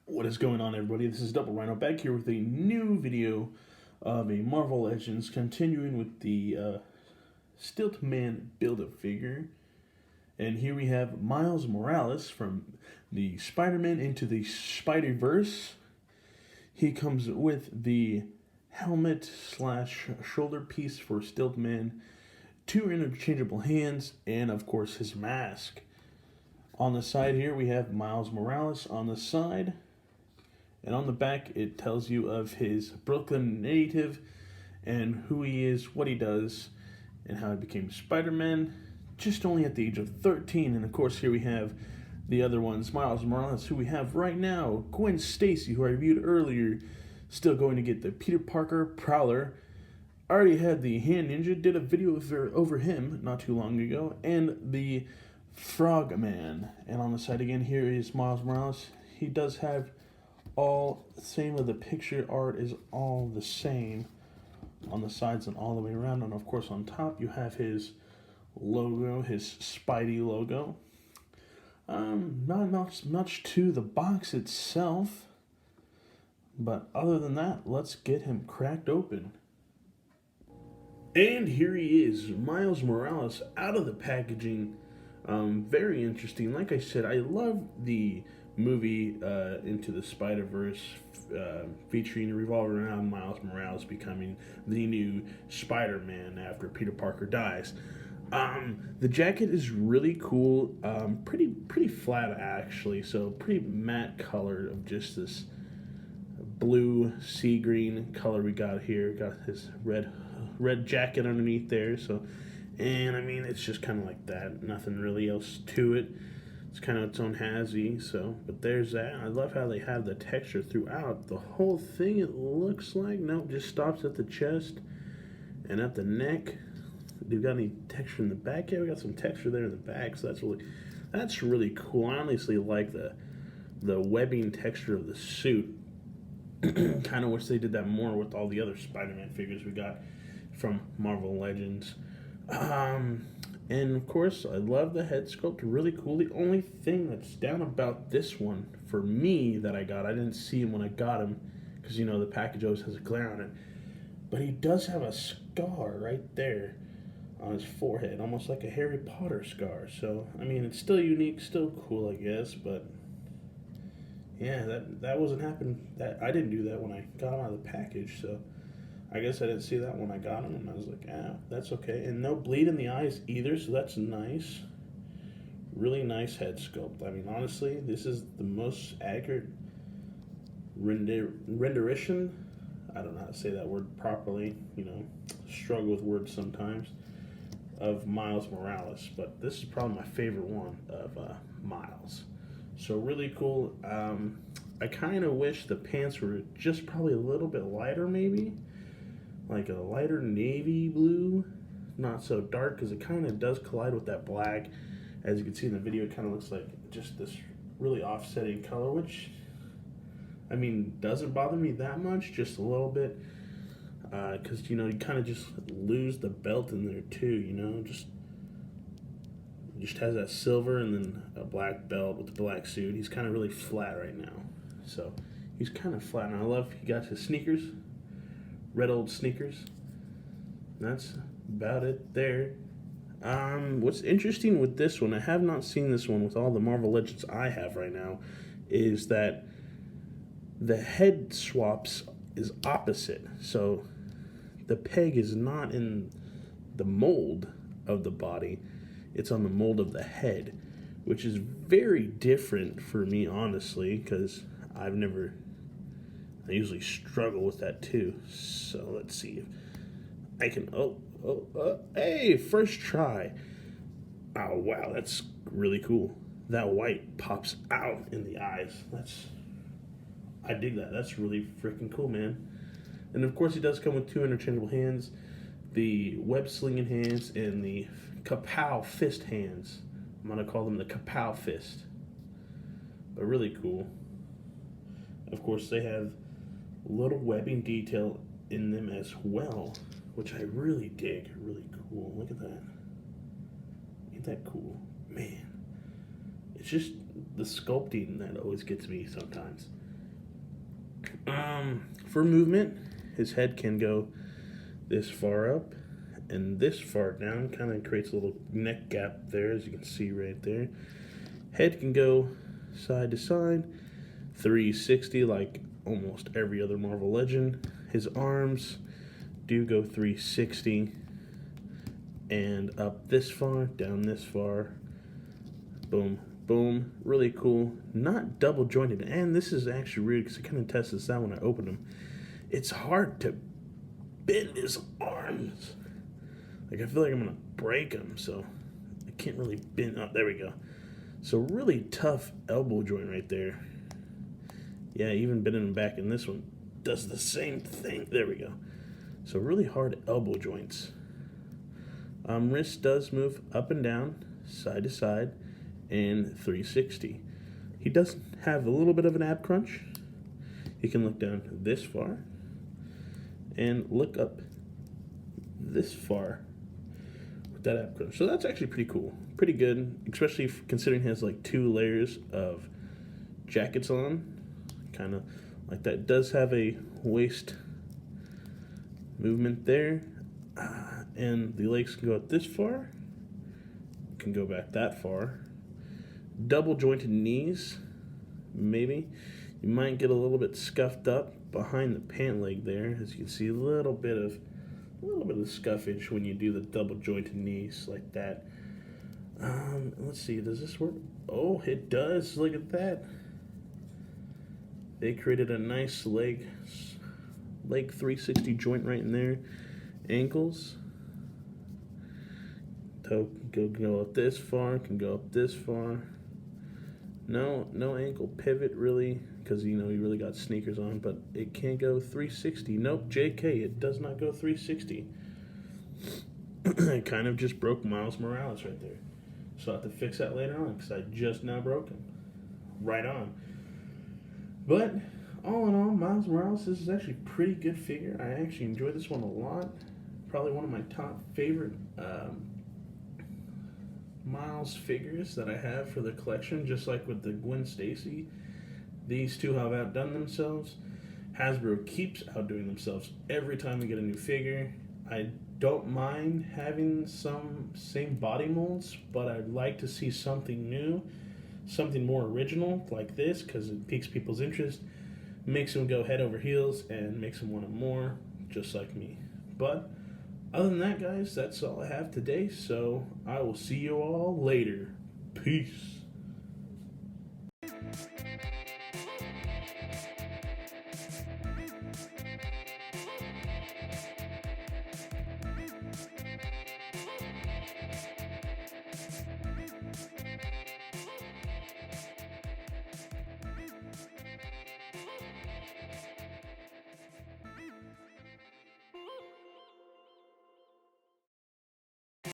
What is going on, everybody? This is Double Rhino back here with a new video of a Marvel Legends, continuing with the Stilt Man Build-A-Figure. And here we have Miles Morales from the Spider-Man Into the Spider-Verse. He comes with the helmet slash shoulder piece for Stilt Man, two interchangeable hands, and of course his mask. On the side here we have Miles Morales on the side. And on the back, it tells you of his Brooklyn native and who he is, what he does, and how he became Spider-Man, just only at the age of 13. And of course, here we have the other ones, Miles Morales, who we have right now, Gwen Stacy, who I reviewed earlier, still going to get the Peter Parker Prowler. Already had the Hand Ninja, did a video over him not too long ago, and the Frogman. And on the side again, here is Miles Morales. He does have all same of the picture art is all the same on the sides and all the way around, and of course on top you have his logo, his Spidey logo. Not much to the box itself, but other than that, let's get him cracked open. And here he is, Miles Morales, out of the packaging. Very interesting. Like I said, I love the movie Into the Spider-Verse, featuring revolving around Miles Morales becoming the new Spider-Man after Peter Parker dies. The jacket is really cool, pretty flat actually, so pretty matte color of just this blue sea green color we got here. Got his red jacket underneath there, so, and I mean it's just kind of like that, nothing really else to it. It's kind of its own hazy, so, but there's that. I love how they have the texture throughout the whole thing. It looks like, nope, just stops at the chest and at the neck. Do we got any texture in the back? Yeah, we got some texture there in the back, so that's really cool. I honestly like the webbing texture of the suit. Kind of wish they did that more with all the other Spider-Man figures we got from Marvel Legends. And of course, I love the head sculpt, really cool. The only thing that's down about this one, for me, that I didn't see him when I got him, because, you know, the package always has a glare on it, but he does have a scar right there on his forehead, almost like a Harry Potter scar. So, I mean, it's still unique, still cool, I guess, but yeah, that wasn't happening. I didn't do that when I got him out of the package, so I guess I didn't see that when I got him, and I was like, that's okay. And no bleed in the eyes either, so that's nice. Really nice head sculpt. I mean, honestly, this is the most accurate rendition. I don't know how to say that word properly, you know, struggle with words sometimes, of Miles Morales. But this is probably my favorite one of Miles. So really cool. I kind of wish the pants were just probably a little bit lighter, maybe. Like a lighter navy blue, not so dark, because it kind of does collide with that black. As you can see in the video, it kind of looks like just this really offsetting color, which, I mean, doesn't bother me that much, just a little bit, because, you know, you kind of just lose the belt in there too, you know, just has that silver and then a black belt with the black suit. He's kind of really flat right now, so he's kind of flat, and I love he got his sneakers. Red old sneakers. That's about it there. What's interesting with this one, I have not seen this one with all the Marvel Legends I have right now, is that the head swaps is opposite. So the peg is not in the mold of the body, it's on the mold of the head, which is very different for me, honestly, because I usually struggle with that too. So let's see if I can. Hey, first try. Oh wow, that's really cool. That white pops out in the eyes. I dig that. That's really freaking cool, man. And of course, he does come with two interchangeable hands, the web slinging hands and the kapow fist hands. I'm gonna call them the kapow fist. But really cool. Of course, they have little webbing detail in them as well, which I really dig. Really cool. Look at that. Ain't that cool? Man. It's just the sculpting that always gets me sometimes. For movement, his head can go this far up and this far down. Kind of creates a little neck gap there, as you can see right there. Head can go side to side, 360 like almost every other Marvel Legend. His arms do go 360 and up this far, down this far. Boom, boom. Really cool. Not double jointed. And this is actually weird because I kind of tested this out when I opened him. It's hard to bend his arms. Like, I feel like I'm going to break them, so I can't really bend. Oh, there we go. So really tough elbow joint right there. Yeah, even bending him back in this one does the same thing. There we go. So really hard elbow joints. Wrist does move up and down, side to side, and 360. He does have a little bit of an ab crunch. He can look down this far and look up this far with that ab crunch. So that's actually pretty cool. Pretty good, especially considering he has like 2 layers of jackets on. Kind of like that. It does have a waist movement there. And the legs can go up this far. Can go back that far. Double jointed knees, maybe. You might get a little bit scuffed up behind the pant leg there, as you can see a little bit of scuffage when you do the double jointed knees like that. Let's see, does this work? Oh, it does. Look at that. They created a nice leg 360 joint right in there. Ankles. Toe can go up this far, can go up this far. No ankle pivot really, because you really got sneakers on, but it can't go 360. Nope, JK, it does not go 360. It kind of just broke Miles Morales right there. So I'll have to fix that later on, because I just now broke him. Right on. But all in all, Miles Morales, this is actually a pretty good figure. I actually enjoyed this one a lot. Probably one of my top favorite Miles figures that I have for the collection, just like with the Gwen Stacy. These two have outdone themselves. Hasbro keeps outdoing themselves every time we get a new figure. I don't mind having some same body molds, but I'd like to see something new, something more original like this, because it piques people's interest, makes them go head over heels, and makes them want it more, just like me. But other than that, guys, that's all I have today, so I will see you all later. Peace.